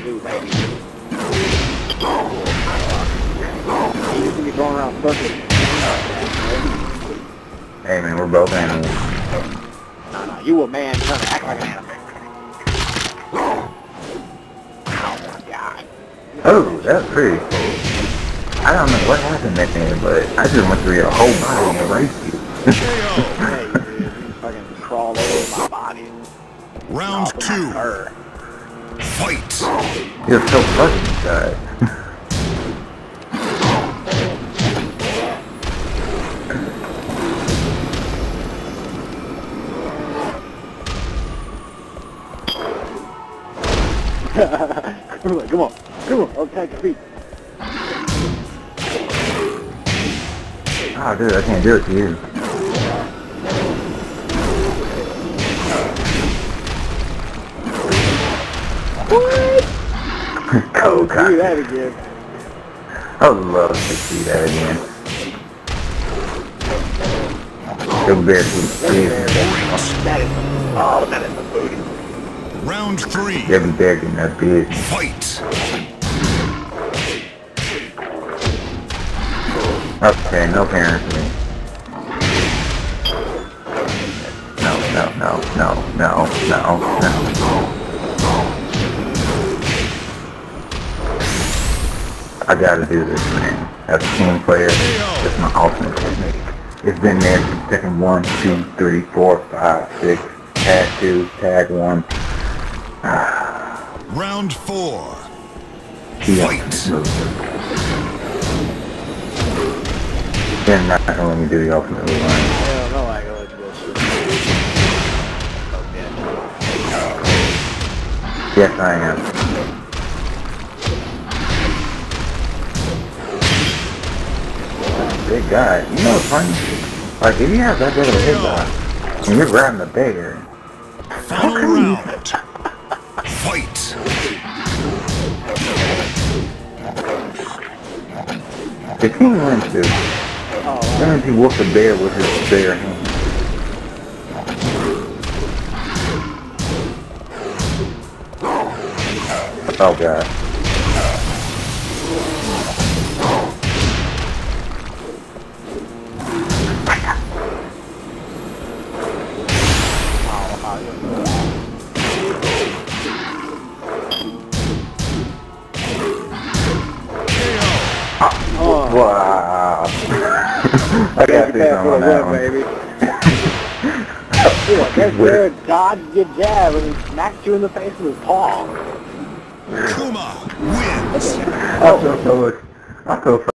do, baby. You used to be going around circles. Hey man, we're both animals. No, you a man trying to act like an animal. Oh my god. Oh, that's pretty cool. I don't know what happened that day, but I just went through your whole body and erased you. Yeah, you did. You fucking crawled over my body. Round two. Fight. You're so fucking inside. Come on, I'll take your feet. Oh dude, I can't do it to you. What? Cold Do cock. that again. I would love to see that again. Go bear That is the booty. Round three. Every bear getting that bitch. Fight. Okay, no parents for me. No. I gotta do this, man. As a team player, it's my ultimate technique. It's been there since second 1, 2, 3, 4, 5, 6, tag 2, tag 1. Round four. Fight. They're not gonna let me do the ultimate line. Hell no, I go into this. Yes, I am. Big guy. You know what's funny? Like, if you have that big of a hit box, and you're grabbing the beggar, Final round. Fight. 15 wins, dude. That means he whooped the bear with his bare hand. Oh god. Wow. I gotta see something on that one. Baby. That bear dodged your jab and he smacked you in the face with his paw. Kuma wins. I feel so